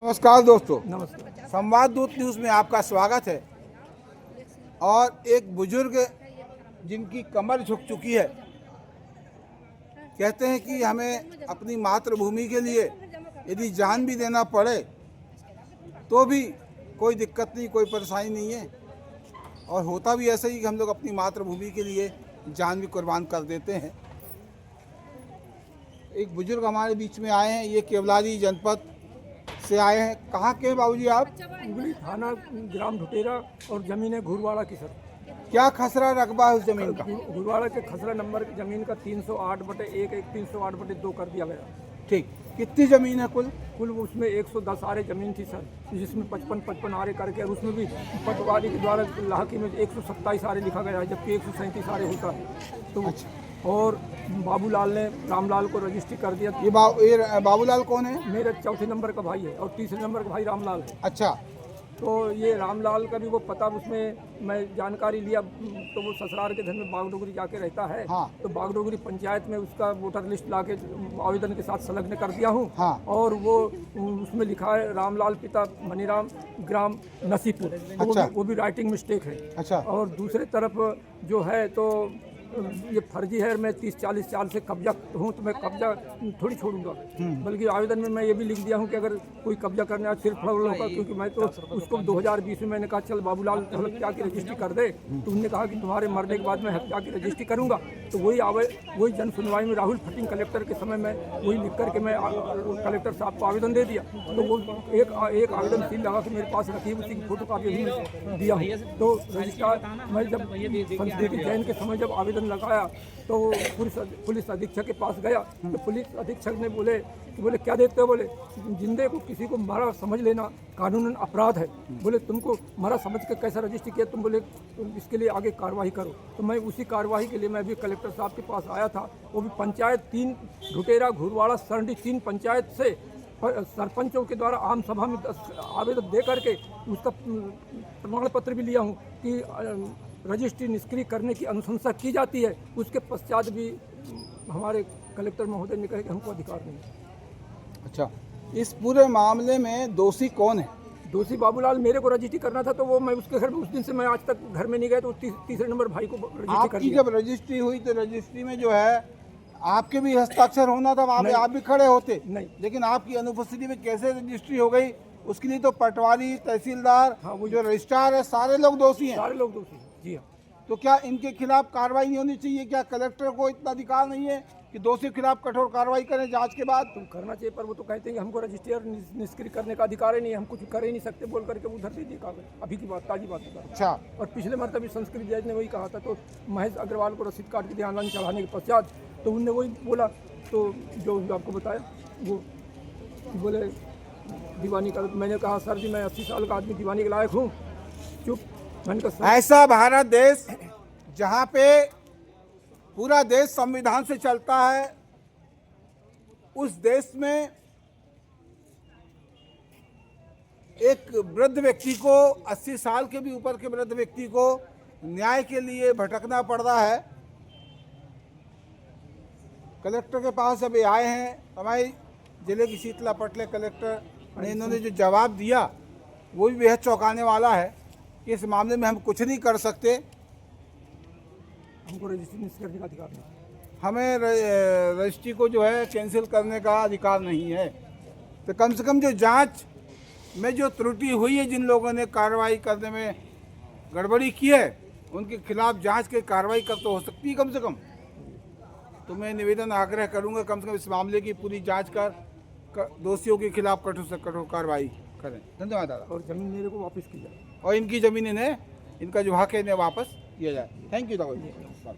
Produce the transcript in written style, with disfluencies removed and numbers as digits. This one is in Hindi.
नमस्कार दोस्तों, नमस्कार। संवाद दूत न्यूज़ में आपका स्वागत है। और एक बुजुर्ग जिनकी कमर झुक चुकी है, कहते हैं कि हमें अपनी मातृभूमि के लिए यदि जान भी देना पड़े तो भी कोई दिक्कत नहीं, कोई परेशानी नहीं है। और होता भी ऐसा ही कि हम लोग अपनी मातृभूमि के लिए जान भी कुर्बान कर देते हैं। एक बुजुर्ग हमारे बीच में आए हैं, ये केवलारी जनपद से आए हैं। कहाँ के हैं बाबूजी आप? उगली थाना, ग्राम ढुटेरा, और जमीन है घुरवाड़ा की सर। क्या खसरा रकबा है उस जमीन का? घुरवाड़ा के खसरा नंबर की जमीन का 308/1 308/2 कर दिया गया। ठीक, कितनी ज़मीन है कुल? उसमें 110 आरे जमीन थी सर, जिसमें 55 आरे करके, और उसमें भी पटवारी के द्वारा लाहकी में 127 आरे लिखा गया है, जबकि 137 आरे होता है। तो अच्छा। और बाबूलाल ने रामलाल को रजिस्ट्री कर दिया। ये बाबूलाल कौन है? मेरे चौथे नंबर का भाई है और तीसरे नंबर का भाई रामलाल है। अच्छा। तो ये रामलाल का भी वो पता, उसमें मैं जानकारी लिया तो वो ससुराल के घर में बागडोगरी जाके रहता है। हाँ। तो बागडोगरी पंचायत में उसका वोटर लिस्ट लाके आवेदन के साथ संलग्न कर दिया हूँ। हाँ। और वो उसमें लिखा है रामलाल पिता मनीराम, ग्राम नसीपुर। तो अच्छा। वो भी राइटिंग मिस्टेक है। अच्छा। और दूसरे तरफ जो है तो ये फर्जी है। मैं 30-40 साल से कब्जा हूँ, तो मैं कब्जा थोड़ी छोड़ूंगा। बल्कि आवेदन में मैं ये भी लिख दिया हूँ कि अगर कोई कब्जा करने आए सिर्फ फड़ों का, क्योंकि मैं तो उसको 2020 में मैंने कहा चल बाबूलाल हत्या की रजिस्ट्री कर दे, तो उन्होंने कहा कि तुम्हारे मरने के बाद मैं हत्या की रजिस्ट्री करूँगा। तो वही जन सुनवाई में राहुल फटिंग कलेक्टर के समय में वही लिख करके मैं कलेक्टर साहब को आवेदन दे दिया। तो वो एक आवेदन सील लगा के मेरे पास रखी, उसी की फोटो कापी भी दिया हूँ। तो रजिस्ट्रार मैं जब संस्कृति जैन के समय जब आवेदन लगाया तो पुलिस अधीक्षक के पास गया, तो पुलिस अधीक्षक ने बोले क्या देते हो? बोले जिंदे को किसी को मरा समझ लेना कानूनन अपराध है। बोले तुमको मरा समझ के कैसा रजिस्ट्री किया? तुम बोले इसके लिए आगे कार्रवाई करो। तो मैं उसी कार्रवाई के लिए मैं भी कलेक्टर साहब के पास आया था। वो भी पंचायत 3 ढुटेरा, घुरवाड़ा, सरंडी 3 पंचायत से सरपंचों के द्वारा आम सभा में आवेदन दे करके उसका प्रमाण पत्र भी लिया हूँ कि रजिस्ट्री निष्क्रिय करने की अनुशंसा की जाती है। उसके पश्चात भी हमारे कलेक्टर महोदय ने कहा कि हमको अधिकार नहीं है। अच्छा, इस पूरे मामले में दोषी कौन है? दोषी बाबूलाल। मेरे को रजिस्ट्री करना था तो वो मैं उसके घर में, उस दिन से मैं आज तक घर में नहीं गया, तो तीसरे नंबर भाई को रजिस्ट्री कर दिया। जब रजिस्ट्री हुई तो रजिस्ट्री में जो है आपके भी हस्ताक्षर होना था, आप भी खड़े होते। नहीं, लेकिन आपकी अनुपस्थिति में कैसे रजिस्ट्री हो गई? उसके लिए तो पटवारी, तहसीलदार, हाँ, वो जो रजिस्ट्रार है, सारे लोग दोषी हैं। सारे लोग दोषी हैं। जी हाँ। तो क्या इनके खिलाफ कार्रवाई नहीं होनी चाहिए? क्या कलेक्टर को इतना अधिकार नहीं है कि दोषी के खिलाफ कठोर कार्रवाई करें जांच के बाद? तो करना चाहिए, पर वो तो कहते हैं कि हमको रजिस्ट्री और निष्क्रिय करने का अधिकार ही नहीं है, हम कुछ कर ही नहीं सकते बोल करके उधर दे दिए कागज। अभी की बात, ताजी बात है। अच्छा। और पिछले मरतबा भी संस्कृत जज ने वही कहा था, तो महेश अग्रवाल को रसीद काट के ध्यान चढ़ाने के पश्चात तो उनने वही बोला, तो जो आपको बताया वो बोले दीवानी का। मैंने कहा सर जी मैं 80 साल का आदमी दीवानी के लायक हूँ। चुप। मैंने कहा ऐसा भारत देश जहाँ पे पूरा देश संविधान से चलता है, उस देश में एक वृद्ध व्यक्ति को, 80 साल के भी ऊपर के वृद्ध व्यक्ति को न्याय के लिए भटकना पड़ रहा है। कलेक्टर के पास अभी आए हैं, हमारे जिले की शीतला पटले कलेक्टर ने, इन्होंने जो जवाब दिया वो भी बेहद चौंकाने वाला है कि इस मामले में हम कुछ नहीं कर सकते, हमको रजिस्ट्री निष्क्रिय करने का अधिकार नहीं, हमें रजिस्ट्री को जो है कैंसिल करने का अधिकार नहीं है। तो कम से कम जो जांच में जो त्रुटि हुई है, जिन लोगों ने कार्रवाई करने में गड़बड़ी की है, उनके खिलाफ जांच की कार्रवाई कर तो हो सकती है कम से कम। तो मैं निवेदन आग्रह करूंगा कम से कम इस मामले की पूरी जांच कर दोषियों के खिलाफ कठोर से कठोर कार्रवाई करें। धन्यवाद दादा। और जमीन मेरे को वापस की जाए, और इनकी ज़मीन इनका जो हक है इन्हें वापस किया जाए। थैंक यू दादा।